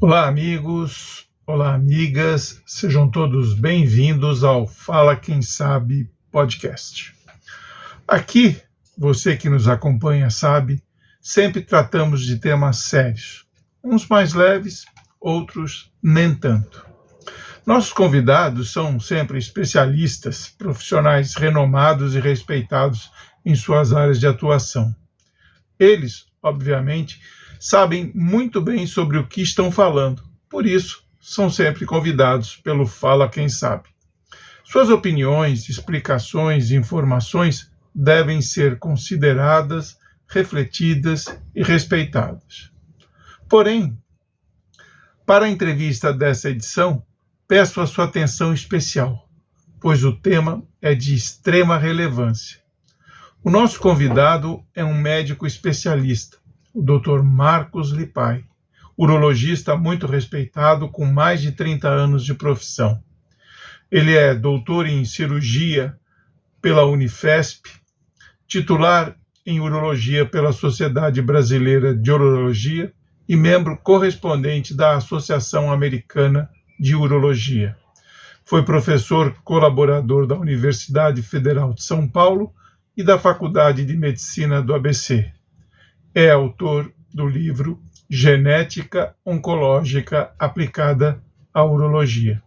Olá, amigos, olá, amigas, sejam todos bem-vindos ao Fala Quem Sabe podcast. Aqui, você que nos acompanha sabe, sempre tratamos de temas sérios, uns mais leves, outros nem tanto. Nossos convidados são sempre especialistas, profissionais renomados e respeitados em suas áreas de atuação. Eles, obviamente, sabem muito bem sobre o que estão falando, por isso, são sempre convidados pelo Fala Quem Sabe. Suas opiniões, explicações e informações devem ser consideradas, refletidas e respeitadas. Porém, para a entrevista dessa edição, peço a sua atenção especial, pois o tema é de extrema relevância. O nosso convidado é um médico especialista, o Dr. Marcos Lipai, urologista muito respeitado com mais de 30 anos de profissão. Ele é doutor em cirurgia pela Unifesp, titular em urologia pela Sociedade Brasileira de Urologia e membro correspondente da Associação Americana de Urologia. Foi professor colaborador da Universidade Federal de São Paulo e da Faculdade de Medicina do ABC. É autor do livro Genética Oncológica Aplicada à Urologia.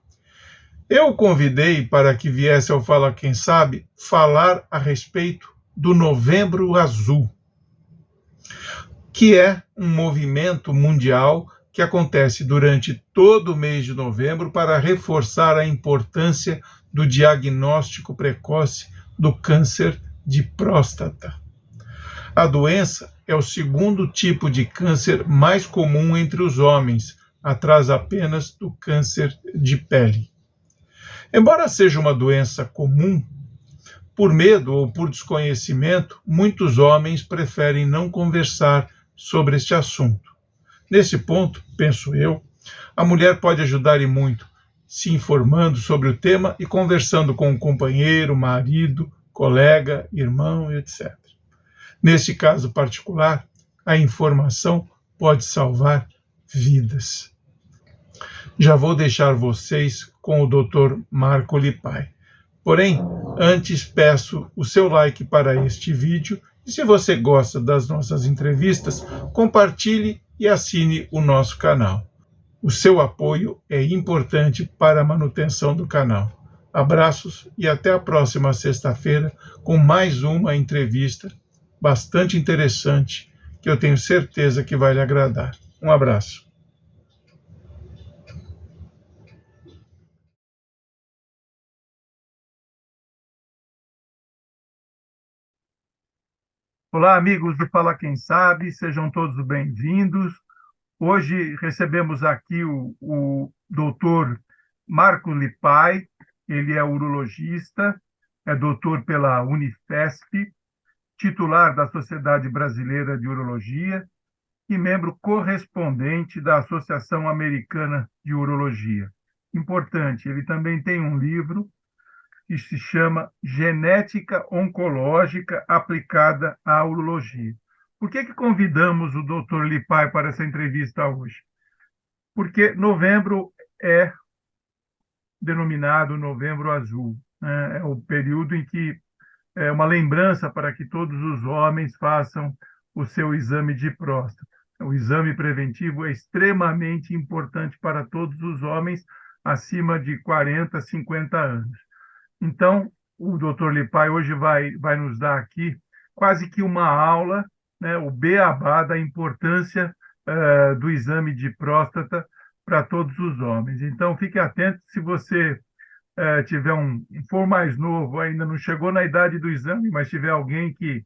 Eu o convidei para que viesse ao Fala Quem Sabe falar a respeito do Novembro Azul, que é um movimento mundial que acontece durante todo o mês de novembro para reforçar a importância do diagnóstico precoce do câncer de próstata. A doença é o segundo tipo de câncer mais comum entre os homens, atrás apenas do câncer de pele. Embora seja uma doença comum, por medo ou por desconhecimento, muitos homens preferem não conversar sobre este assunto. Nesse ponto, penso eu, a mulher pode ajudar e muito, se informando sobre o tema e conversando com o companheiro, marido, colega, irmão, etc. Neste caso particular, a informação pode salvar vidas. Já vou deixar vocês com o Dr. Marco Lipai. Porém, antes peço o seu like para este vídeo e se você gosta das nossas entrevistas, compartilhe e assine o nosso canal. O seu apoio é importante para a manutenção do canal. Abraços e até a próxima sexta-feira com mais uma entrevista bastante interessante que eu tenho certeza que vai lhe agradar. Um abraço. Olá, amigos do Fala Quem Sabe, sejam todos bem-vindos. Hoje recebemos aqui o doutor Marco Lipai, ele é urologista, é doutor pela Unifesp, titular da Sociedade Brasileira de Urologia e membro correspondente da Associação Americana de Urologia. Importante, ele também tem um livro que se chama Genética Oncológica Aplicada à Urologia. Por que convidamos o Dr. Lipai para essa entrevista hoje? Porque novembro é denominado Novembro Azul, né? É o período em que é uma lembrança para que todos os homens façam o seu exame de próstata. O exame preventivo é extremamente importante para todos os homens acima de 40, 50 anos. Então, o Dr. Lipai hoje vai nos dar aqui quase que uma aula, né, o beabá da importância do exame de próstata para todos os homens. Então, fique atento se você tiver for mais novo, ainda não chegou na idade do exame, mas tiver alguém que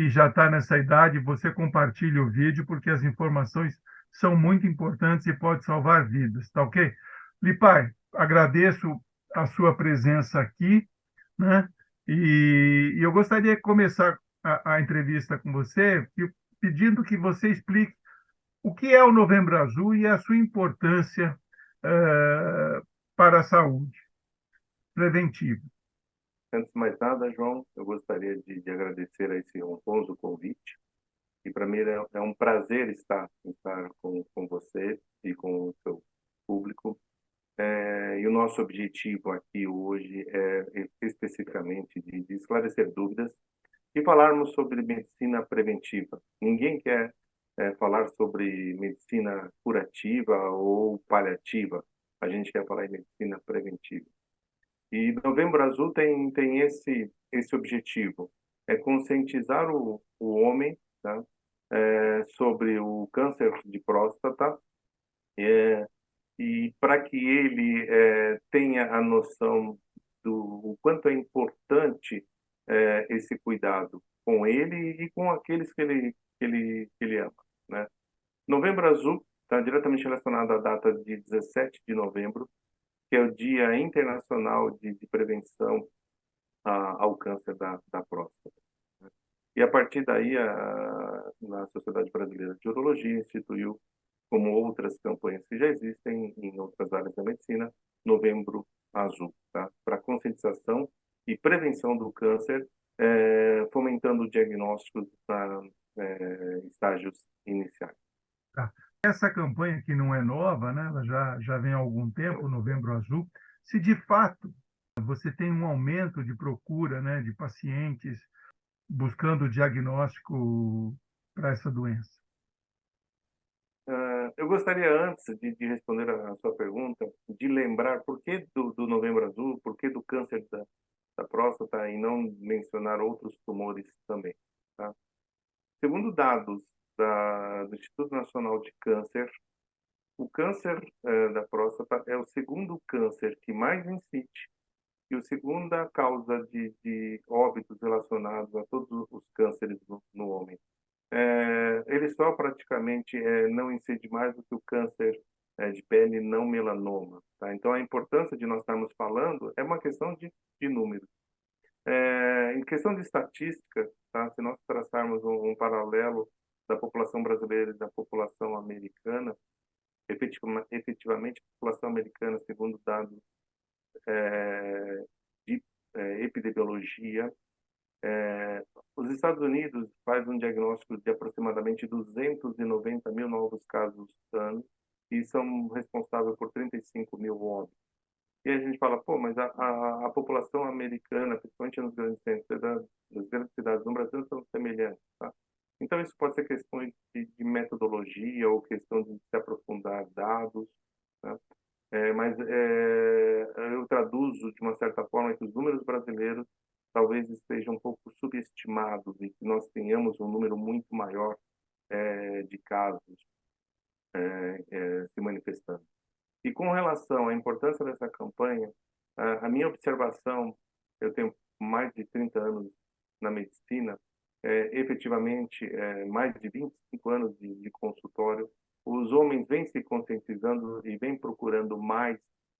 já está nessa idade, você compartilhe o vídeo, porque as informações são muito importantes e pode salvar vidas, tá ok? Lipai, agradeço a sua presença aqui, né? E eu gostaria de começar a entrevista com você pedindo que você explique o que é o Novembro Azul e a sua importância para a saúde preventiva. Antes de mais nada, João, eu gostaria de agradecer a esse honroso convite. E para mim é um prazer estar com você e com o seu público. E o nosso objetivo aqui hoje é especificamente de esclarecer dúvidas e falarmos sobre medicina preventiva. Ninguém quer falar sobre medicina curativa ou paliativa. A gente quer falar em medicina preventiva. E Novembro Azul tem esse objetivo, é conscientizar o homem, tá? Sobre o câncer de próstata, e para que ele tenha a noção do o quanto é importante esse cuidado com ele e com aqueles que ele ama, né? Novembro Azul está diretamente relacionado à data de 17 de novembro, que é o Dia Internacional de Prevenção ao Câncer da Próstata. E a partir daí, na Sociedade Brasileira de Urologia instituiu, como outras campanhas que já existem em outras áreas da medicina, Novembro Azul, tá? Para conscientização e prevenção do câncer, fomentando diagnósticos para estágios iniciais. Tá. Essa campanha que não é nova, né? Ela já vem há algum tempo, Novembro Azul. Se de fato você tem um aumento de procura, né, de pacientes buscando diagnóstico para essa doença. Eu gostaria, antes de responder a sua pergunta, de lembrar por que do Novembro Azul, por que do câncer da próstata e não mencionar outros tumores também, tá? Segundo dados do Instituto Nacional de Câncer, o câncer da próstata é o segundo câncer que mais incide e a segunda causa de óbitos relacionados a todos os cânceres no homem. Ele só praticamente não incide mais do que o câncer de pele não melanoma, tá? Então, a importância de nós estarmos falando é uma questão de números. Em questão de estatística, tá? Se nós traçarmos um paralelo da população brasileira e da população americana, efetivamente, a população americana, segundo dados de epidemiologia, os Estados Unidos faz um diagnóstico de aproximadamente 290 mil novos casos por ano e são responsáveis por 35 mil óbitos. E a gente fala, pô, mas a população americana, principalmente nos grandes centros, nas grandes cidades no Brasil, são semelhantes, tá? Então, isso pode ser questão de metodologia ou questão de se aprofundar dados, tá? Mas eu traduzo de uma certa forma que os números brasileiros talvez estejam um pouco subestimados e que nós tenhamos um número muito maior de casos se manifestando. E com relação à importância dessa campanha, a minha observação, eu tenho mais de 30 anos na medicina, efetivamente mais de 25 anos de consultório, os homens vêm se conscientizando e vêm procurando mais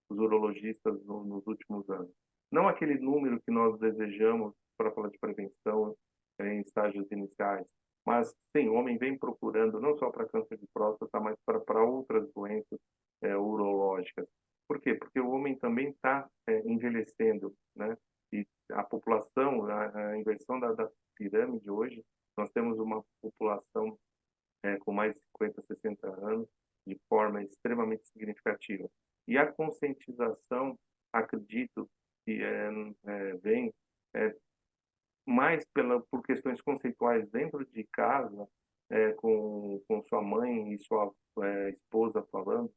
os urologistas nos últimos anos. Não aquele número que nós desejamos para falar de prevenção em estágios iniciais, mas sim, o homem vem procurando não só para câncer de próstata, mas para outras doenças urológicas. Por quê? Porque o homem também está envelhecendo, né? E a população, a inversão da pirâmide hoje, nós temos uma população com mais de 50, 60 anos, de forma extremamente significativa. E a conscientização, acredito que vem mais por questões conceituais dentro de casa, com sua mãe e sua esposa falando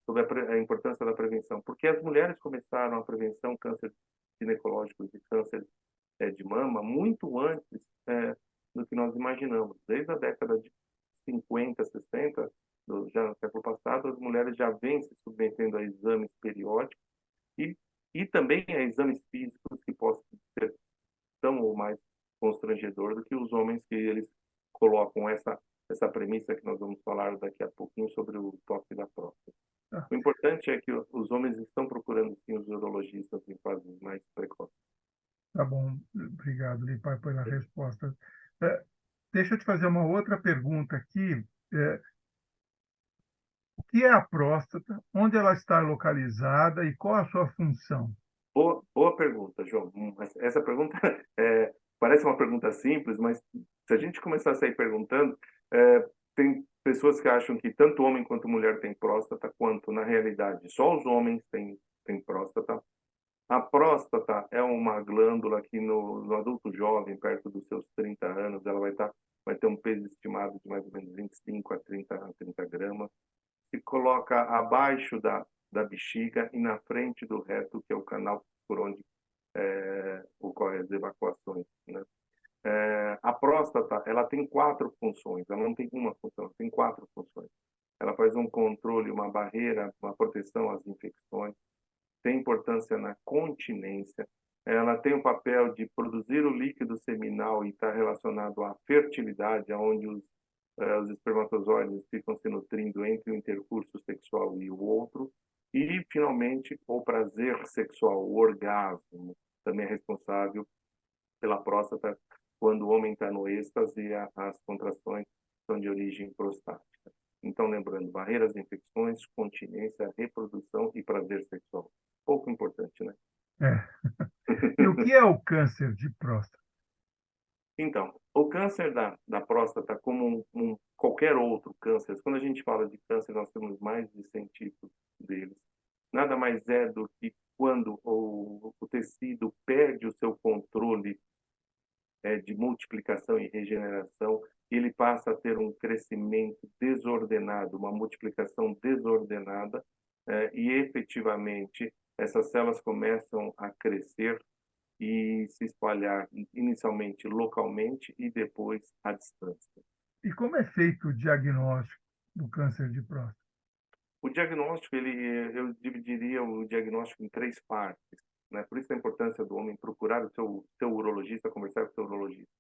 sobre a importância da prevenção. Porque as mulheres começaram a prevenção câncer ginecológico e câncer de mama muito antes do que nós imaginamos. Desde a década de 50, 60, já no século passado, as mulheres já vêm se submetendo a exames periódicos e também a exames físicos que possam ser tão ou mais constrangedor do que os homens, que eles colocam essa premissa que nós vamos falar daqui a pouquinho sobre o toque da próstata. Tá, O importante é que os homens estão procurando sim os urologistas em fases mais precoces. tá bom. Obrigado, Lipai, pela resposta. Deixa eu te fazer uma outra pergunta aqui. O que é a próstata? Onde ela está localizada e qual a sua função? Boa pergunta, João. Essa pergunta parece uma pergunta simples, mas Se a gente começar a sair perguntando, tem pessoas que acham que tanto homem quanto mulher tem próstata, quanto, na realidade, só os homens têm próstata. A próstata é uma glândula que no adulto jovem, perto dos seus 30 anos, ela vai ter um peso estimado de mais ou menos 25 a 30 gramas. Se coloca abaixo da bexiga e na frente do reto, que é o canal por onde ocorrem as evacuações, né? A próstata, ela tem 4 funções, ela não tem uma função, ela tem 4 funções. Ela faz um controle, uma barreira, uma proteção às infecções, tem importância na continência, ela tem o papel de produzir o líquido seminal e está relacionado à fertilidade, onde os espermatozoides ficam se nutrindo entre o intercurso sexual e o outro, e, finalmente, o prazer sexual, o orgasmo, também é responsável pela próstata quando o homem está no êxtase e as contrações são de origem prostática. Então, lembrando, barreiras de infecções, continência, reprodução e prazer sexual. Pouco importante, né? É. E o que é o câncer de próstata? Então, o câncer da próstata, como qualquer outro câncer, quando a gente fala de câncer, nós temos mais de 100 tipos deles. Nada mais é do que quando o tecido perde o seu controle de multiplicação e regeneração, ele passa a ter um crescimento desordenado, uma multiplicação desordenada, e efetivamente essas células começam a crescer e se espalhar inicialmente localmente e depois à distância. E como é feito o diagnóstico do câncer de próstata? O diagnóstico, eu dividiria o diagnóstico em 3 partes, né? Por isso a importância do homem procurar o seu urologista, conversar com o seu urologista.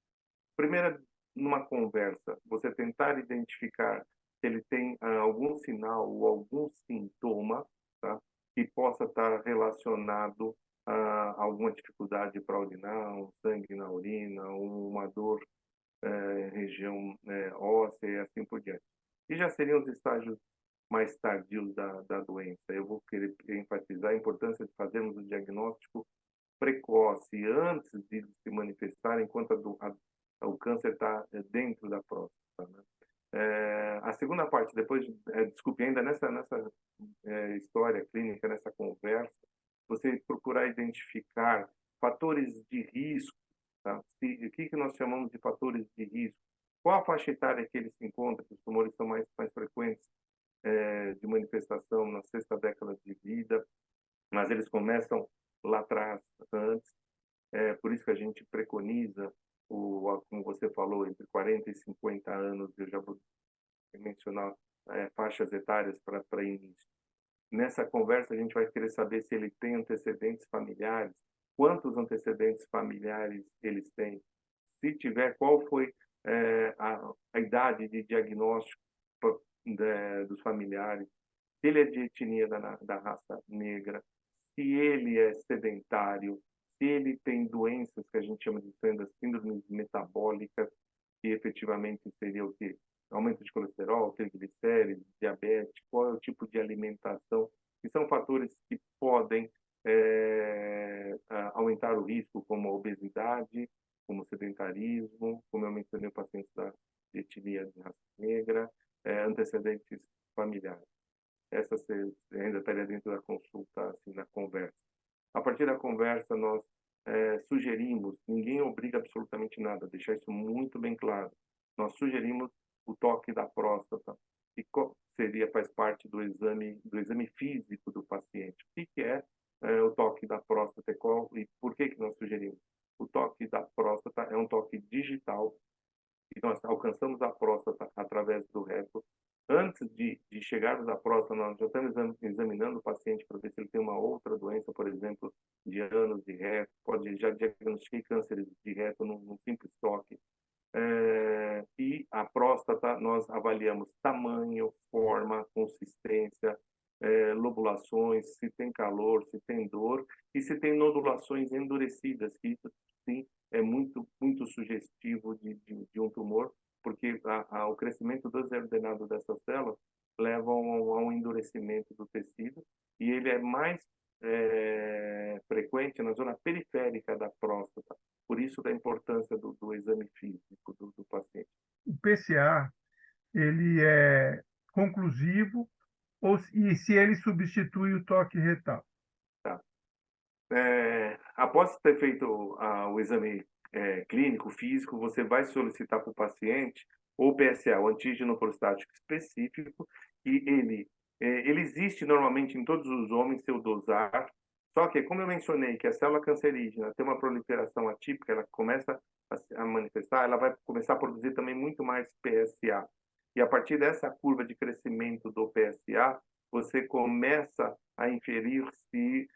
Primeiro, numa conversa, você tentar identificar se ele tem algum sinal ou algum sintoma, tá, que possa estar relacionado a alguma dificuldade para urinar, um sangue na urina, uma dor região óssea e assim por diante. E já seriam os estágios mais tardios da doença. Eu vou querer enfatizar a importância de fazermos o diagnóstico precoce, antes de se manifestar, enquanto o câncer está dentro da próstata, né? A segunda parte, depois, desculpe, ainda nessa história clínica, nessa conversa, você procurar identificar fatores de risco, tá? O que nós chamamos de fatores de risco? Qual a faixa etária que ele se encontra, que os tumores são mais frequentes de manifestação na sexta década de vida, mas eles começam lá atrás, antes. Por isso que a gente preconiza, como você falou, entre 40 e 50 anos, eu já vou mencionar faixas etárias para início. Nessa conversa, a gente vai querer saber se ele tem antecedentes familiares, quantos antecedentes familiares eles têm, se tiver, qual foi a idade de diagnóstico dos familiares, se ele é de etnia da raça negra, se ele é sedentário, se ele tem doenças que a gente chama de síndromes metabólicas, que efetivamente seria o quê? Aumento de colesterol, triglicérides, diabetes, qual é o tipo de alimentação, que são fatores que podem aumentar o risco, como a obesidade, como o sedentarismo, como eu mencionei, o paciente de etnia de raça negra, antecedentes familiares. Essa ainda estaria dentro da consulta, assim, na conversa. A partir da conversa, nós sugerimos, ninguém obriga absolutamente nada, deixar isso muito bem claro. Nós sugerimos o toque da próstata, que faz parte do exame físico do paciente. O que é o toque da próstata e por que nós sugerimos? O toque da próstata é um toque digital, e nós alcançamos a próstata através do reto. Antes de chegarmos à próstata, nós já estamos examinando o paciente para ver se ele tem uma outra doença, por exemplo, de ânus de reto. Já diagnostiquei cânceres de reto num simples toque. E a próstata, nós avaliamos tamanho, forma, consistência, lobulações, se tem calor, se tem dor e se tem nodulações endurecidas, que isso sim é muito, muito sugestivo de um tumor, porque o crescimento desordenado dessas células leva a um endurecimento do tecido e ele é mais frequente na zona periférica da próstata. Por isso da importância do exame físico do paciente. PCA ele é conclusivo e se ele substitui o toque retal. Tá. Após ter feito o exame clínico, físico, você vai solicitar para o paciente o PSA, o antígeno prostático específico, e ele existe normalmente em todos os homens, seu dosar, só que, como eu mencionei, que a célula cancerígena tem uma proliferação atípica, ela começa a manifestar, ela vai começar a produzir também muito mais PSA. E a partir dessa curva de crescimento do PSA, você começa a inferir se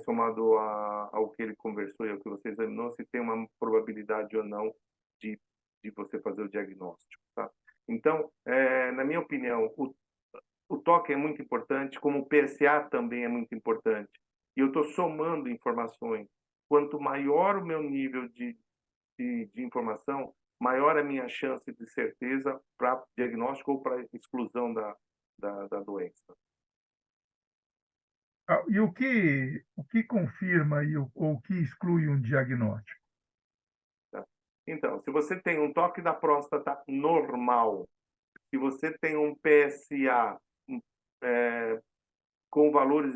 somado ao que ele conversou e ao que você examinou, se tem uma probabilidade ou não de você fazer o diagnóstico. Tá? Então, na minha opinião, o toque é muito importante, como o PSA também é muito importante. E eu estou somando informações. Quanto maior o meu nível de informação, maior a minha chance de certeza para diagnóstico ou para exclusão da doença. E o que confirma ou o que exclui um diagnóstico? Tá? Então, se você tem um toque da próstata normal, se você tem um PSA com valores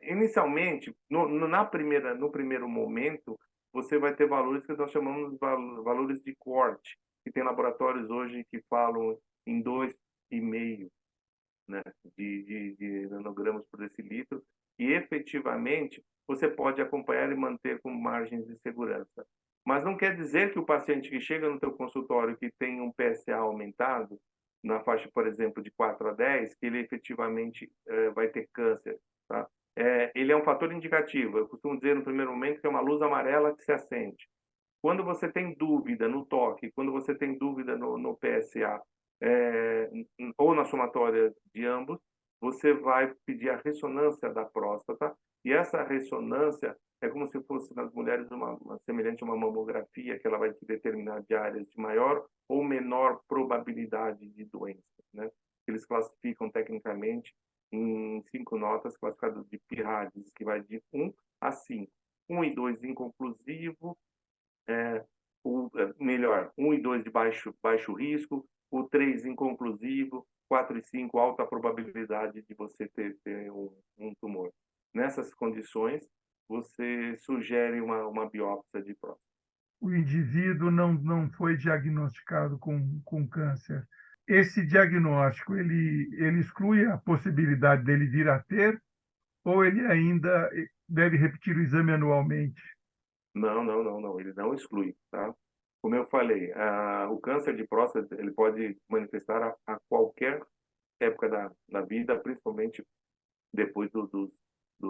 inicialmente, no primeiro momento, você vai ter valores que nós chamamos de valores de corte, que tem laboratórios hoje que falam em 2,5, né, de nanogramas por decilitro, e efetivamente você pode acompanhar e manter com margens de segurança. Mas não quer dizer que o paciente que chega no teu consultório que tem um PSA aumentado, na faixa, por exemplo, de 4 a 10, que ele efetivamente vai ter câncer. Tá? Ele é um fator indicativo. Eu costumo dizer no primeiro momento que é uma luz amarela que se acende. Quando você tem dúvida no toque, quando você tem dúvida no PSA, ou na somatória de ambos, você vai pedir a ressonância da próstata, e essa ressonância é como se fosse nas mulheres semelhante a uma mamografia, que ela vai te determinar de áreas de maior ou menor probabilidade de doença, né? Eles classificam tecnicamente em 5 notas, classificadas de PIRADS, que vai de 1 a 5. 1 e 2 inconclusivo, melhor, 1 e 2 de baixo risco, o 3 inconclusivo, 4 e 5 alta probabilidade de você ter um tumor. Nessas condições, você sugere uma biópsia de próstata. O indivíduo não foi diagnosticado com câncer. Esse diagnóstico, ele exclui a possibilidade dele vir a ter, ou ele ainda deve repetir o exame anualmente? Não, ele não exclui, tá? Como eu falei, o câncer de próstata, ele pode manifestar a qualquer época da vida, principalmente depois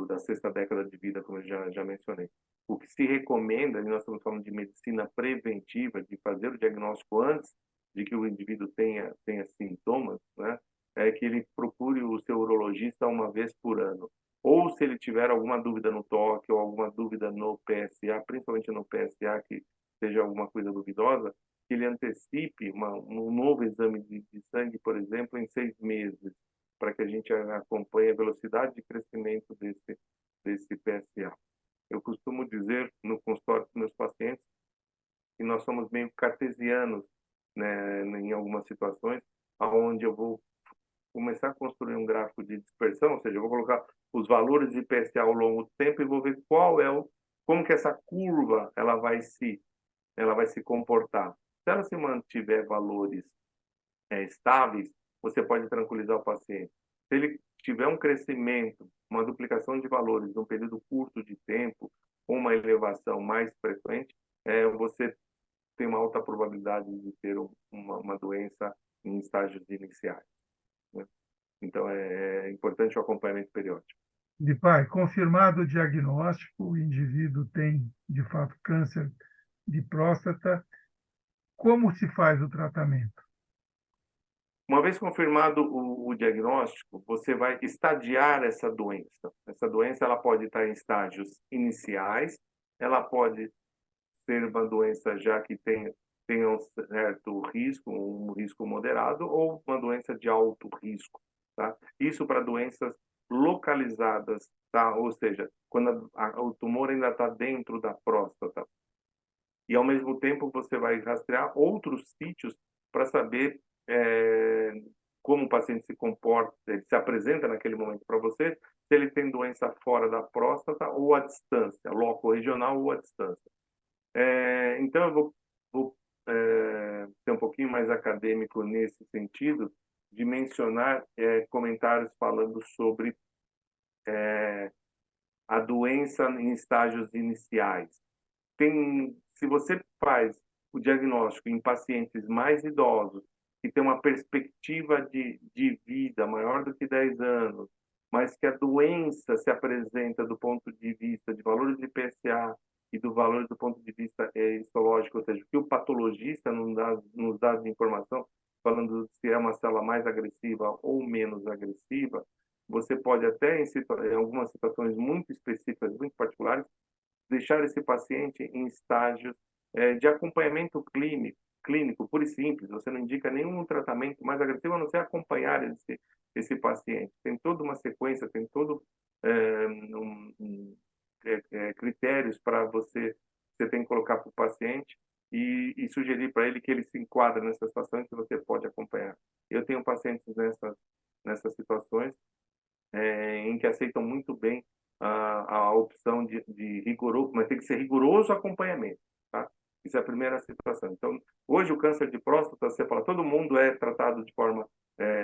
da sexta década de vida, como eu já mencionei. O que se recomenda, e nós estamos falando de medicina preventiva, de fazer o diagnóstico antes de que o indivíduo tenha sintomas, né, é que ele procure o seu urologista uma vez por ano. Ou se ele tiver alguma dúvida no toque ou alguma dúvida no PSA, principalmente no PSA, que seja alguma coisa duvidosa, que ele antecipe um novo exame de sangue, por exemplo, em 6 meses, para que a gente acompanhe a velocidade de crescimento desse PSA. Eu costumo dizer no consultório dos meus pacientes que nós somos meio cartesianos, né, em algumas situações, onde eu vou começar a construir um gráfico de dispersão, ou seja, eu vou colocar os valores de PSA ao longo do tempo e vou ver como que essa curva ela vai se comportar. Se ela se mantiver valores estáveis, você pode tranquilizar o paciente. Se ele tiver um crescimento, uma duplicação de valores num período curto de tempo, ou uma elevação mais frequente, você tem uma alta probabilidade de ter uma doença em estágios iniciais, né? Então, é importante o acompanhamento periódico. Pai, confirmado o diagnóstico, o indivíduo tem, de fato, câncer de próstata. Como se faz o tratamento? Uma vez confirmado o diagnóstico, você vai estadiar essa doença. Essa doença ela pode estar em estágios iniciais, ela pode ser uma doença já que tenha um certo risco, um risco moderado, ou uma doença de alto risco. Tá? Isso para doenças localizadas, tá? Ou seja, quando o tumor ainda está dentro da próstata. E, ao mesmo tempo, você vai rastrear outros sítios para saber como o paciente se comporta, ele se apresenta naquele momento para você, se ele tem doença fora da próstata ou à distância, loco-regional ou à distância. Então, eu vou ser um pouquinho mais acadêmico nesse sentido, de mencionar comentários falando sobre a doença em estágios iniciais. Se você faz o diagnóstico em pacientes mais idosos, que têm uma perspectiva de vida maior do que 10 anos, mas que a doença se apresenta do ponto de vista de valores de PSA e do valor do ponto de vista histológico, ou seja, o que o patologista nos dá de informação, falando se é uma célula mais agressiva ou menos agressiva, você pode até, em algumas situações muito específicas, muito particulares, deixar esse paciente em estágios de acompanhamento clínico, puro e simples. Você não indica nenhum tratamento mais agressivo, a não ser acompanhar esse paciente. Tem toda uma sequência, tem todo critérios para você tem que colocar para o paciente e sugerir para ele que ele se enquadra nessa situação e que você pode acompanhar. Eu tenho pacientes nessas situações em que aceitam muito bem a opção de rigoroso, mas tem que ser rigoroso acompanhamento, tá? Isso é a primeira situação. Então, hoje o câncer de próstata, você fala, todo mundo é tratado de forma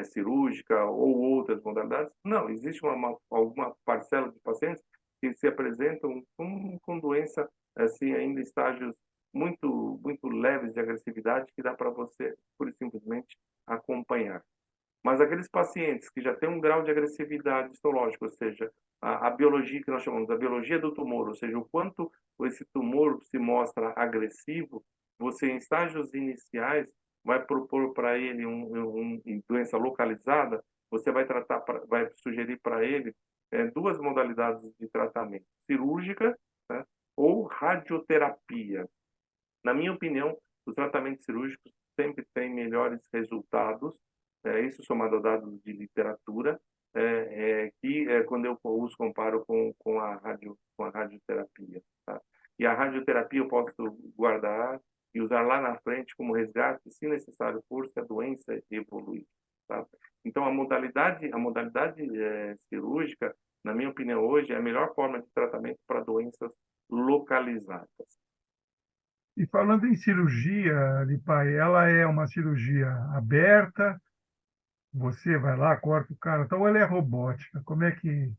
cirúrgica ou outras modalidades? Não, existe alguma parcela de pacientes que se apresentam com doença, assim, ainda em estágios muito leves de agressividade, que dá para você, pura e simplesmente, acompanhar. Mas aqueles pacientes que já têm um grau de agressividade histológica, ou seja, a biologia que nós chamamos, a biologia do tumor, ou seja, o quanto esse tumor se mostra agressivo, você em estágios iniciais vai propor para ele em doença localizada, você vai sugerir para ele duas modalidades de tratamento, cirúrgica, né, ou radioterapia. Na minha opinião, os tratamentos cirúrgicos sempre têm melhores resultados, isso somado a dados de literatura, quando eu os comparo com a radioterapia. Tá? E a radioterapia eu posso guardar e usar lá na frente como resgate, se necessário for, se a doença evoluir. Tá? Então, a modalidade cirúrgica, na minha opinião, hoje, é a melhor forma de tratamento para doenças localizadas. E falando em cirurgia, Lipai, ela é uma cirurgia aberta, você vai lá, corta o cara, então ela é robótica. Como é que...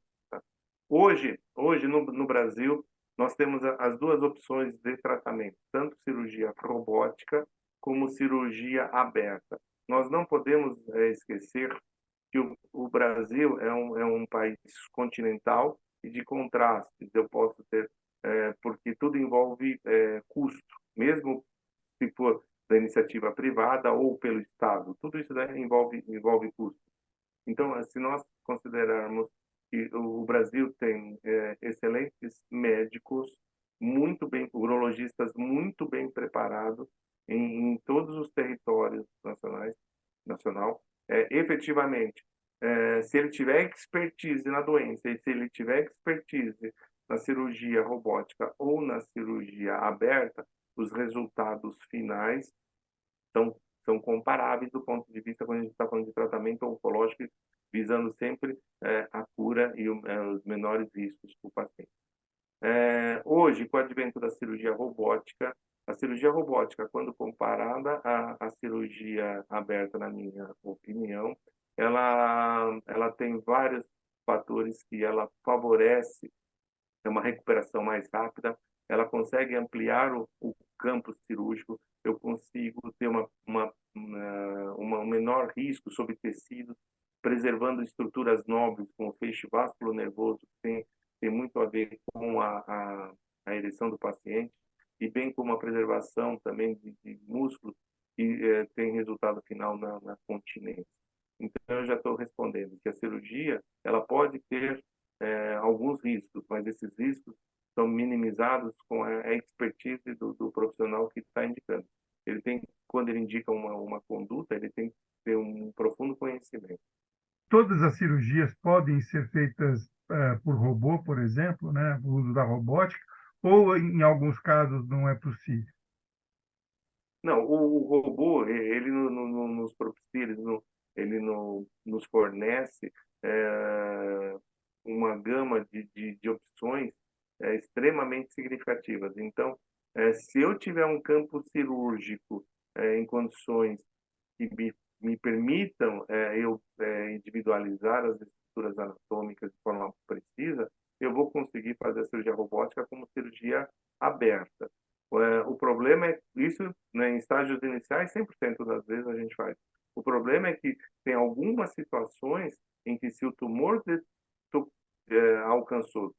Hoje no Brasil, nós temos as duas opções de tratamento, tanto cirurgia robótica como cirurgia aberta. Nós não podemos esquecer que o Brasil é um país continental e de contrastes. Eu posso ter, porque tudo envolve custo, mesmo se for da iniciativa privada ou pelo Estado, tudo isso envolve custo. Então, se nós considerarmos que o Brasil tem excelentes médicos, urologistas muito bem preparados em todos os territórios nacional, efetivamente, se ele tiver expertise na doença e se ele tiver expertise na cirurgia robótica ou na cirurgia aberta, os resultados finais são comparáveis do ponto de vista quando a gente está falando de tratamento oncológico, visando sempre a cura e os menores riscos para o paciente. Hoje, com o advento da cirurgia robótica, a cirurgia robótica, quando comparada à cirurgia aberta, na minha opinião, ela tem vários fatores que ela favorece uma recuperação mais rápida, ela consegue ampliar o campo cirúrgico, eu consigo ter um menor risco sobre tecidos, preservando estruturas nobres, como o feixe vasculonervoso, que tem muito a ver com a ereção do paciente, e bem como a preservação também de músculos, que tem resultado final na continência. Então, eu já estou respondendo que a cirurgia ela pode ter alguns riscos, mas esses riscos são minimizados com a expertise do profissional que está indicando. Quando ele indica uma conduta, ele tem que ter um profundo conhecimento. Todas as cirurgias podem ser feitas por robô, por exemplo, né, o uso da robótica, ou em alguns casos não é possível? Não, o robô, ele no oferece uma gama de opções extremamente significativas. Então, se eu tiver um campo cirúrgico em condições que me permitam eu individualizar as estruturas anatômicas de forma precisa, eu vou conseguir fazer a cirurgia robótica como cirurgia aberta. O problema é isso, né, em estágios iniciais, 100% das vezes a gente faz. O problema é que tem algumas situações em que se o tumor alcançou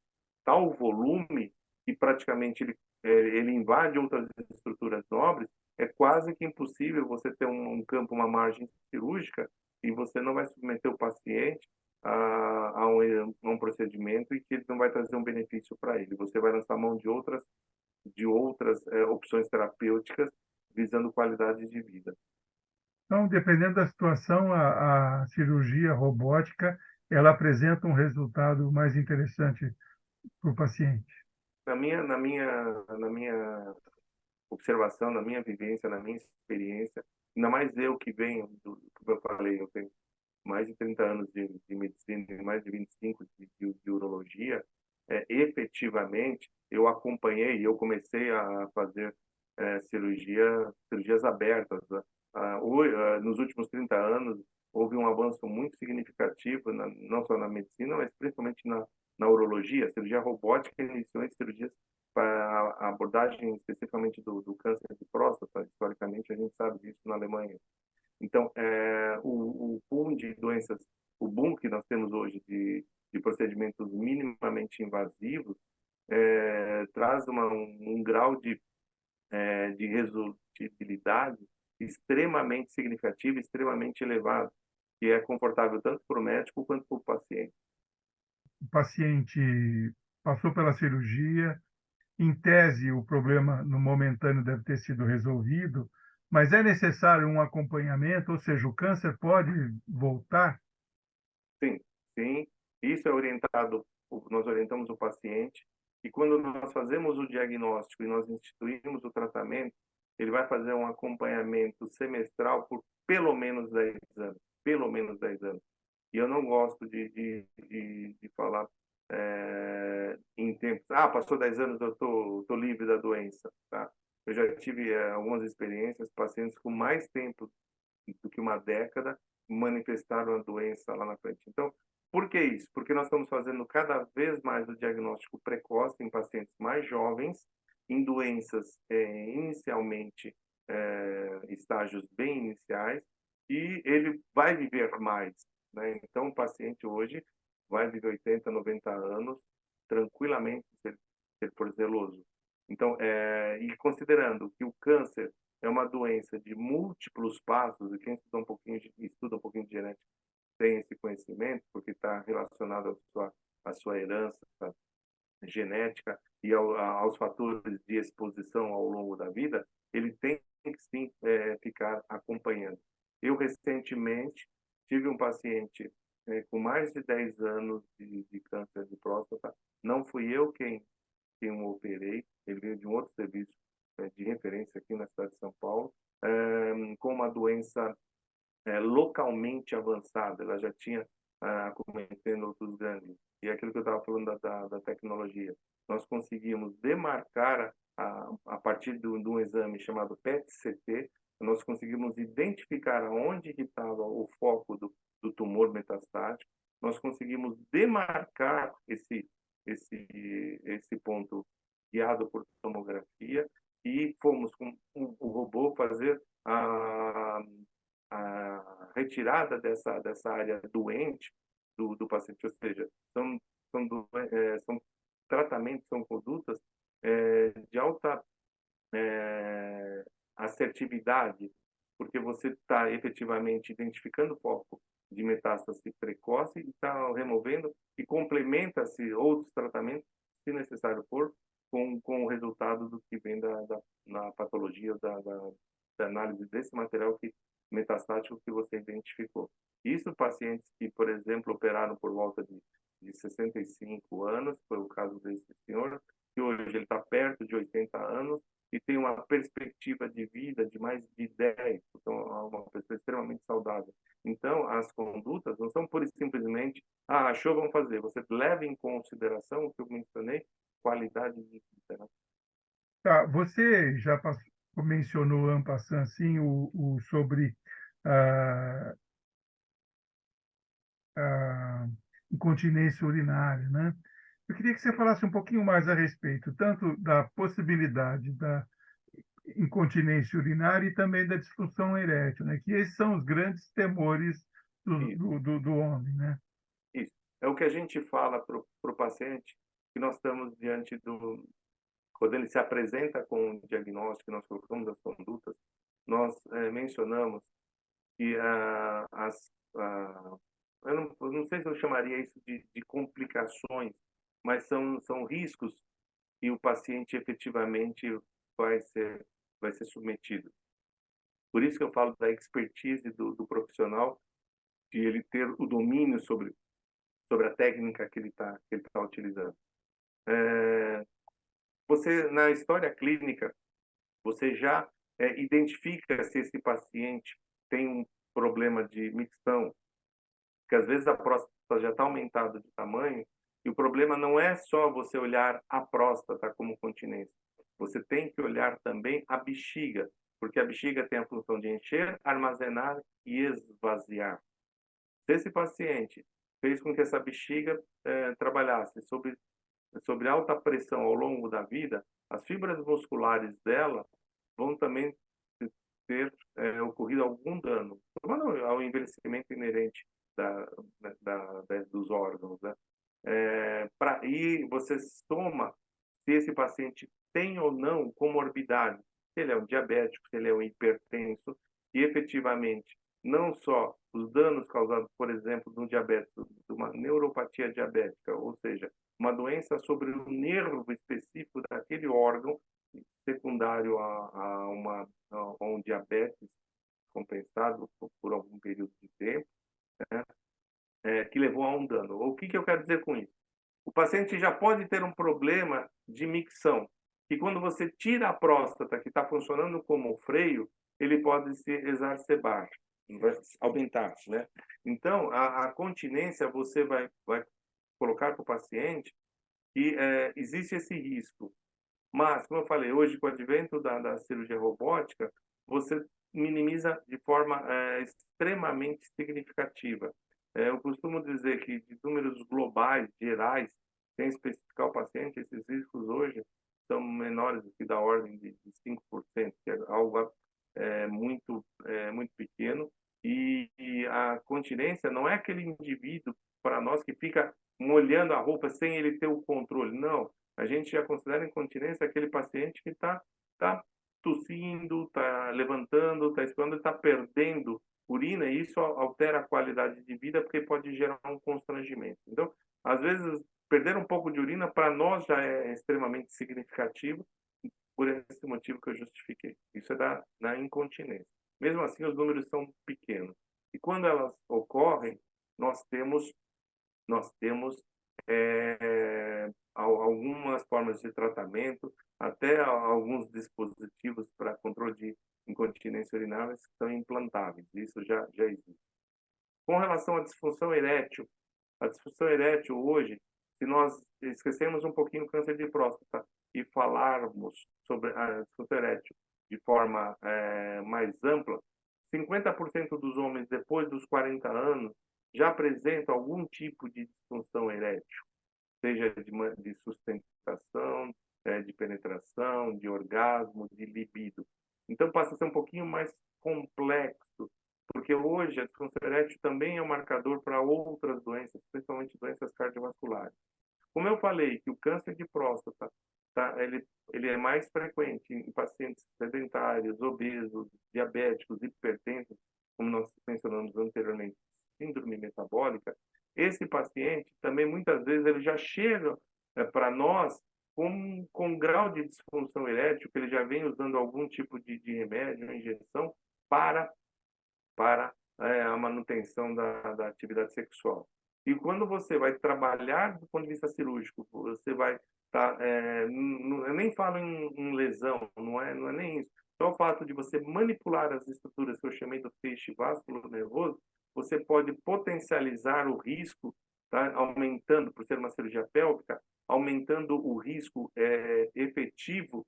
tal volume que praticamente ele invade outras estruturas nobres, é quase que impossível você ter um campo, uma margem cirúrgica, e você não vai submeter o paciente a um procedimento e que ele não vai trazer um benefício para ele. Você vai lançar mão de outras opções terapêuticas visando qualidade de vida. Então, dependendo da situação, a cirurgia robótica, ela apresenta um resultado mais interessante para o paciente. Na minha observação, na minha vivência, na minha experiência, ainda mais eu que venho, como eu falei, eu tenho mais de 30 anos de medicina e mais de 25 de urologia, efetivamente, eu acompanhei, eu comecei a fazer cirurgias abertas. Né? Nos últimos 30 anos, houve um avanço muito significativo, não só na medicina, mas principalmente na urologia. A cirurgia robótica iniciou em cirurgias para a abordagem especificamente do câncer de próstata. Historicamente, a gente sabe disso na Alemanha. Então, o boom de doenças, o boom que nós temos hoje de procedimentos minimamente invasivos, traz um grau de resolutibilidade extremamente significativo, extremamente elevado, que é confortável tanto para o médico quanto para o paciente. O paciente passou pela cirurgia, em tese, o problema no momentâneo deve ter sido resolvido, mas é necessário um acompanhamento, ou seja, o câncer pode voltar? Sim, sim. Isso é orientado, nós orientamos o paciente, e quando nós fazemos o diagnóstico e nós instituímos o tratamento, ele vai fazer um acompanhamento semestral por pelo menos 10 anos. Pelo menos 10 anos. E eu não gosto de falar em tempos. Passou 10 anos, eu tô livre da doença. Tá? Eu já tive algumas experiências, pacientes com mais tempo do que uma década manifestaram a doença lá na frente. Então, por que isso? Porque nós estamos fazendo cada vez mais o diagnóstico precoce em pacientes mais jovens, em doenças inicialmente estágios bem iniciais, e ele vai viver mais. Né? Então, o paciente hoje vai viver 80, 90 anos tranquilamente, se ele for zeloso. Então, e considerando que o câncer é uma doença de múltiplos passos, e quem estuda um pouquinho de genética tem esse conhecimento, porque está relacionado à sua herança genética e aos fatores de exposição ao longo da vida, ele tem que sim ficar acompanhando. Eu, recentemente, tive um paciente com mais de 10 anos de câncer de próstata. Não fui eu quem o operei, ele veio de um outro serviço de referência aqui na cidade de São Paulo, com uma doença localmente avançada. Ela já tinha cometendo outros gânglios. E é aquilo que eu estava falando da tecnologia. Nós conseguimos demarcar, a partir de um exame chamado PET-CT, nós conseguimos identificar onde estava o foco do tumor metastático, nós conseguimos demarcar esse ponto guiado por tomografia, e fomos com o robô fazer a retirada dessa área doente do paciente. Ou seja, são tratamentos, são condutas de alta assertividade, porque você está efetivamente identificando o foco de metástase precoce e está removendo, e complementa-se outros tratamentos, se necessário for, com o resultado do que vem na patologia, da análise desse material metastático que você identificou. Isso pacientes que, por exemplo, operaram por volta de 65 anos, foi o caso desse senhor, que hoje ele está perto de 80 anos, e tem uma perspectiva de vida de mais de 10, então é uma pessoa extremamente saudável. Então, as condutas não são pura e simplesmente, achou, vamos fazer. Você leva em consideração o que eu mencionei, qualidade de vida, né? Tá, você já mencionou, en passant, assim, sobre a, a incontinência urinária, né? Eu queria que você falasse um pouquinho mais a respeito, tanto da possibilidade da incontinência urinária e também da disfunção erétil, né? Que esses são os grandes temores Isso, do homem, né? isso. É o que a gente fala para o paciente, que nós estamos diante do... Quando ele se apresenta com o diagnóstico, nós colocamos as condutas, nós mencionamos que eu não sei se eu chamaria isso de complicações, mas são riscos que o paciente efetivamente vai ser, vai ser submetido. Por isso que eu falo da expertise do profissional, de ele ter o domínio sobre a técnica que ele tá utilizando. Você, na história clínica, você já identifica se esse paciente tem um problema de micção, que às vezes a próstata já está aumentada de tamanho, e o problema não é só você olhar a próstata como continência. Você tem que olhar também a bexiga, porque a bexiga tem a função de encher, armazenar e esvaziar. Se esse paciente fez com que essa bexiga trabalhasse sobre alta pressão ao longo da vida, as fibras musculares dela vão também ter ocorrido algum dano, somado ao envelhecimento inerente dos órgãos, né? E você soma se esse paciente tem ou não comorbidade, se ele é um diabético, se ele é um hipertenso, e efetivamente não só os danos causados, por exemplo, no diabetes, de uma neuropatia diabética, ou seja, uma doença sobre o nervo específico daquele órgão, secundário a um diabetes compensado por algum período de tempo, né, que levou a um dano. O que, que eu quero dizer com isso? O paciente já pode ter um problema de micção, que quando você tira a próstata, que está funcionando como freio, ele pode se exacerbar, vai aumentar, né? Então, a continência, você vai colocar para o paciente que existe esse risco. Mas, como eu falei, hoje, com o advento da cirurgia robótica, você minimiza de forma extremamente significativa. Eu costumo dizer que, de números globais, gerais, sem especificar o paciente, esses riscos hoje são menores do que da ordem de 5%, que é algo muito pequeno. E a continência não é aquele indivíduo, para nós, que fica molhando a roupa sem ele ter o controle. Não, a gente já considera incontinência aquele paciente que tá tossindo, está levantando, está expirando, está perdendo urina, e isso altera a qualidade de vida, porque pode gerar um constrangimento. Então, às vezes, perder um pouco de urina para nós já é extremamente significativo, por esse motivo que eu justifiquei. Isso é da incontinência. Mesmo assim, os números são pequenos. E quando elas ocorrem, nós temos algumas formas de tratamento, até alguns dispositivos para controle de incontinência urinária que são implantáveis. Isso já existe. Com relação à disfunção erétil, a disfunção erétil hoje, se nós esquecermos um pouquinho o câncer de próstata e falarmos sobre a disfunção erétil de forma mais ampla, 50% dos homens depois dos 40 anos já apresentam algum tipo de disfunção erétil, seja de sustentação, de penetração, de orgasmo, de libido. Então passa a ser um pouquinho mais complexo, porque hoje a disfunção erétil também é um marcador para outras doenças, principalmente doenças cardiovasculares. Como eu falei que o câncer de próstata ele é mais frequente em pacientes sedentários, obesos, diabéticos, hipertensos, como nós mencionamos anteriormente, síndrome metabólica, esse paciente também muitas vezes ele já chega para nós com grau de disfunção erétil, que ele já vem usando algum tipo de remédio, injeção, para a manutenção da atividade sexual. E quando você vai trabalhar do ponto de vista cirúrgico, você vai tá? Eu nem falo em lesão, não é nem isso. Só o fato de você manipular as estruturas que eu chamei do feixe vásculo nervoso, você pode potencializar o risco, tá? Aumentando, por ser uma cirurgia pélvica, aumentando o risco efetivo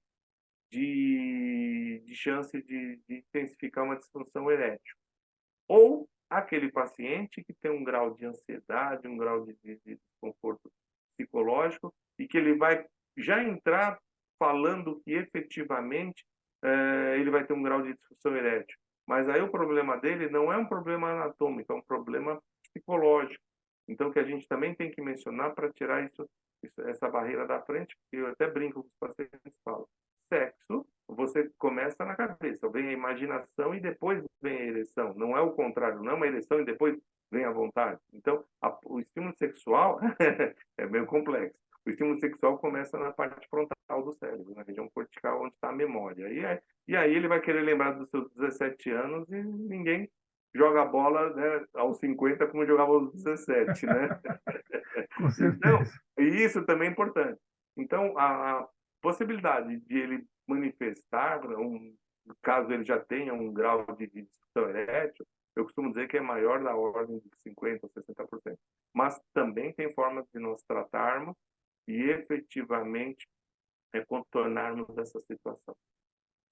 de chance de intensificar uma disfunção erétil. Ou aquele paciente que tem um grau de ansiedade, um grau de desconforto psicológico, e que ele vai já entrar falando que efetivamente ele vai ter um grau de disfunção erétil. Mas aí o problema dele não é um problema anatômico, é um problema psicológico. Então, que a gente também tem que mencionar para tirar essa barreira da frente, porque eu até brinco com os pacientes, falo, sexo, você começa na cabeça, vem a imaginação e depois vem a ereção. Não é o contrário, não é uma ereção e depois vem a vontade. Então, o estímulo sexual é meio complexo. O estímulo sexual começa na parte frontal do cérebro, na região cortical, onde está a memória. E aí ele vai querer lembrar dos seus 17 anos e ninguém joga bola, né, aos 50 como jogava aos 17, né? Com Então, certeza. e isso também é importante. Então, a possibilidade de ele manifestar, caso ele já tenha um grau de disfunção erétil, eu costumo dizer que é maior da ordem de 50% a 60%. Mas também tem formas de nós tratarmos e efetivamente contornarmos essa situação.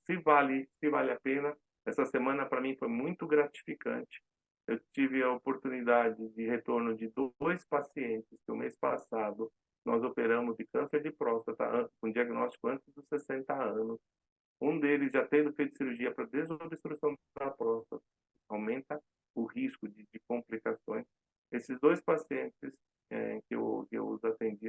Se vale a pena, essa semana para mim foi muito gratificante. Eu tive a oportunidade de retorno de 2 pacientes que o mês passado nós operamos de câncer de próstata com diagnóstico antes dos 60 anos. Um deles já tendo feito cirurgia para desobstrução da próstata, aumenta o risco de complicações. Esses 2 pacientes que eu os atendi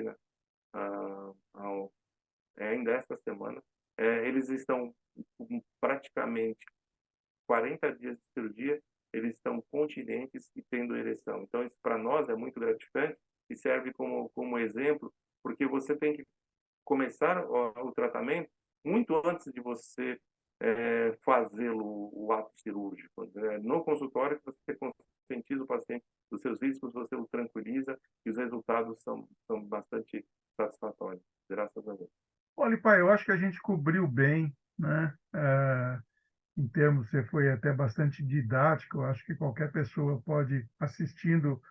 ainda esta semana, eles estão com praticamente 40 dias de cirurgia, eles estão continentes e tendo ereção. Então, isso para nós é muito gratificante e serve como exemplo, porque você tem que começar o tratamento muito antes de você fazê-lo, o ato cirúrgico. No consultório, você conscientiza o paciente dos seus riscos, você o tranquiliza e os resultados são bastante satisfatórios, graças a Deus. Olha, pai, eu acho que a gente cobriu bem, né? Em termos, você foi até bastante didático. Eu acho que qualquer pessoa pode, assistindo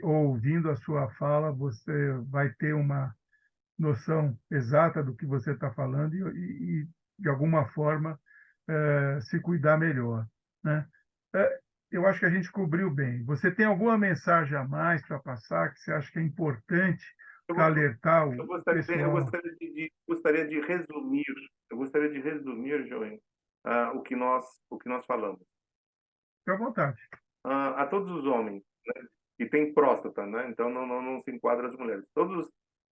ou ouvindo a sua fala, você vai ter uma noção exata do que você está falando de alguma forma, se cuidar melhor, né? Eu acho que a gente cobriu bem. Você tem alguma mensagem a mais para passar que você acha que é importante para Eu, alertar eu o gostaria, eu pessoal? gostaria gostaria de resumir, João, o que nós falamos. Fique à vontade. A todos os homens, né, que têm próstata, né? Então não se enquadra as mulheres.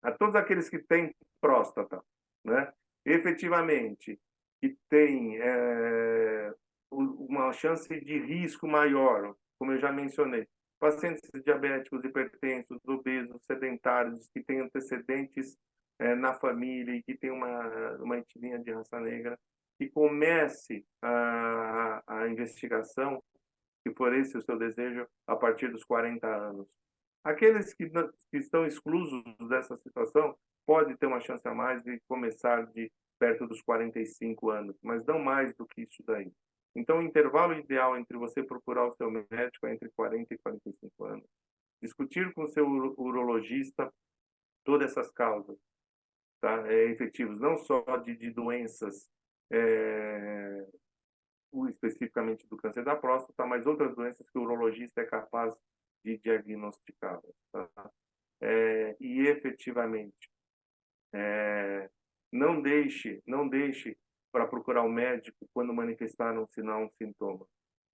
A todos aqueles que têm próstata, né? Efetivamente, que têm uma chance de risco maior, como eu já mencionei, pacientes diabéticos, hipertensos, obesos, sedentários, que têm antecedentes na família e que têm uma etnia de raça negra, que comece a investigação, se for esse o seu desejo, a partir dos 40 anos. Aqueles que estão exclusos dessa situação podem ter uma chance a mais de começar de perto dos 45 anos, mas não mais do que isso daí. Então, o intervalo ideal entre você procurar o seu médico é entre 40 e 45 anos. Discutir com o seu urologista todas essas causas, tá? Efetivos, não só de doenças especificamente do câncer da próstata, mas outras doenças que o urologista é capaz de diagnosticar. Tá? E efetivamente, não deixe para procurar um médico quando manifestar um sinal, um sintoma,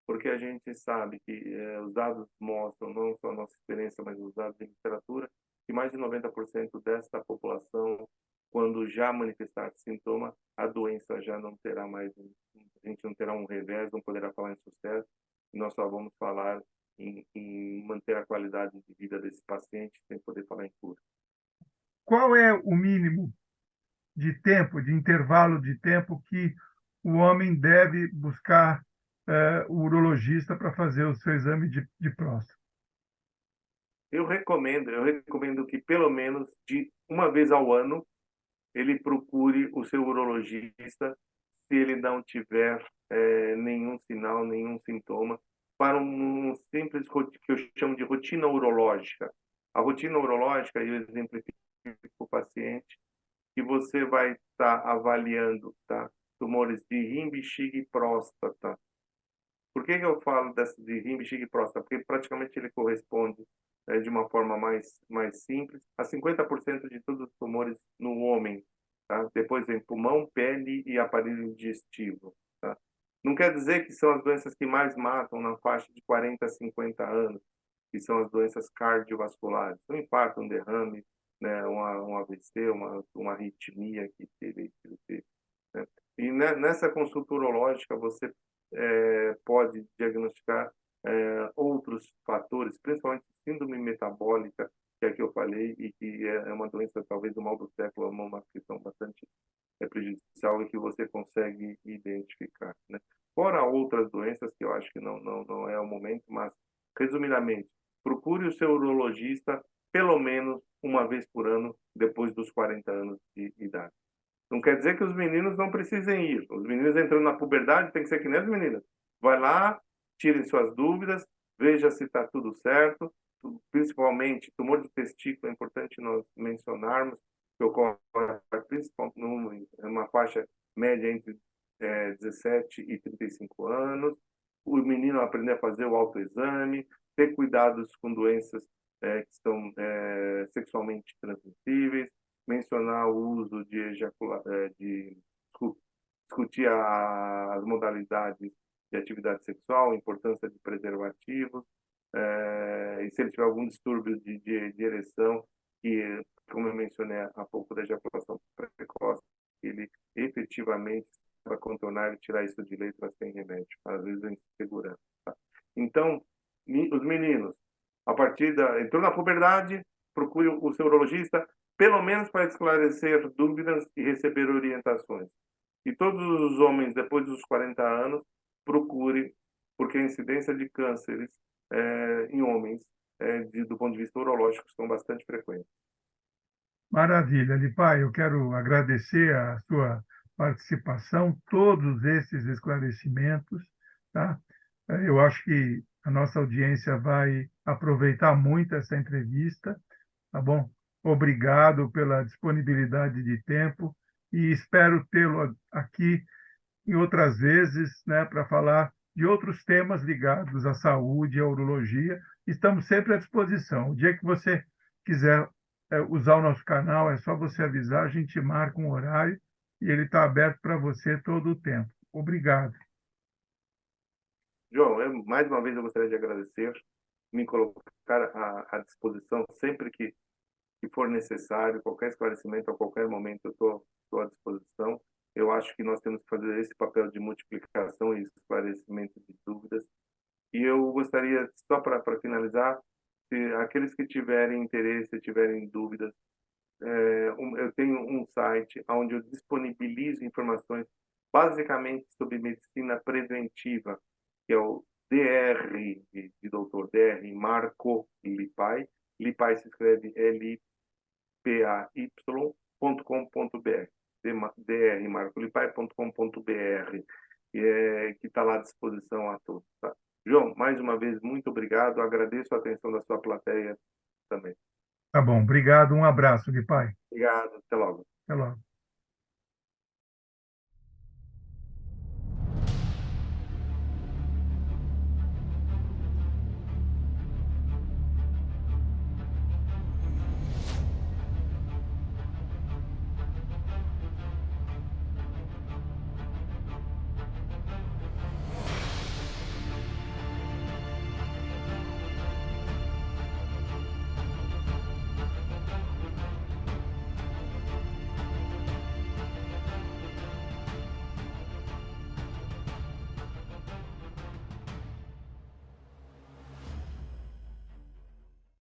porque a gente sabe que os dados mostram, não só a nossa experiência, mas os dados de literatura, que mais de 90% desta população, quando já manifestar sintoma, a doença já não terá mais, a gente não terá um revés, não poderá falar em sucesso, e nós só vamos falar em manter a qualidade de vida desse paciente, sem poder falar em cura. Qual é o mínimo de tempo, de intervalo de tempo que o homem deve buscar o urologista para fazer o seu exame de próstata? Eu recomendo que pelo menos de uma vez ao ano ele procure o seu urologista se ele não tiver nenhum sinal, nenhum sintoma, para um simples que eu chamo de rotina urológica. A rotina urológica, eu exemplifico para o paciente, que você vai estar avaliando, tá? Tumores de rim, bexiga e próstata. Por que eu falo de rim, bexiga e próstata? Porque praticamente ele corresponde, de uma forma mais simples, a 50% de todos os tumores no homem. Tá? Depois vem pulmão, pele e aparelho digestivo. Tá? Não quer dizer que são as doenças que mais matam na faixa de 40 a 50 anos, que são as doenças cardiovasculares. Um infarto, um derrame, né? Um AVC, uma arritmia que teve, né? E nessa consulta urológica você pode diagnosticar outros fatores, principalmente síndrome metabólica, que é a que eu falei, e que é uma doença, talvez, do mal do século, uma questão bastante prejudicial e que você consegue identificar, né? Fora outras doenças que eu acho que não é o momento, mas, resumidamente, procure o seu urologista pelo menos uma vez por ano, depois dos 40 anos de idade. Não quer dizer que os meninos não precisem ir. Os meninos entrando na puberdade tem que ser que nem as meninas. Vai lá, tirem suas dúvidas, veja se está tudo certo. Principalmente, tumor de testículo, é importante nós mencionarmos, que ocorre principalmente numa faixa média entre 17 e 35 anos. O menino aprender a fazer o autoexame, ter cuidados com doenças que são sexualmente transmissíveis, mencionar o uso discutir as modalidades de atividade sexual, a importância de preservativos, e se ele tiver algum distúrbio de ereção, que, como eu mencionei há pouco, da ejaculação precoce, ele efetivamente vai contornar e tirar isso de letra sem remédio, às vezes em segurança. Tá? Então, os meninos, entrou na puberdade, procure o seu urologista, pelo menos para esclarecer dúvidas e receber orientações. E todos os homens, depois dos 40 anos, procure, porque a incidência de cânceres em homens, do ponto de vista urológico, são bastante frequentes. Maravilha, Lipai, eu quero agradecer a sua participação, todos esses esclarecimentos, tá? Eu acho que a nossa audiência vai aproveitar muito essa entrevista, tá bom? Obrigado pela disponibilidade de tempo e espero tê-lo aqui em outras vezes, né, para falar de outros temas ligados à saúde e à urologia. Estamos sempre à disposição. O dia que você quiser usar o nosso canal, é só você avisar, a gente marca um horário e ele está aberto para você todo o tempo. Obrigado. João, mais uma vez eu gostaria de agradecer, me colocar à disposição sempre que for necessário, qualquer esclarecimento a qualquer momento eu estou à disposição. Eu acho que nós temos que fazer esse papel de multiplicação e esclarecimento de dúvidas. E eu gostaria, só para finalizar, se aqueles que tiverem interesse, tiverem dúvidas, eu tenho um site onde eu disponibilizo informações basicamente sobre medicina preventiva, que é o DR, de doutor DR, Marco Lipai. Lipai se escreve LIPAY.com.br, drmarcolipai.com.br, que está lá à disposição a todos. Tá? João, mais uma vez, muito obrigado. Agradeço a atenção da sua plateia também. Tá bom, obrigado, um abraço, Lipai. Obrigado, até logo. Até logo.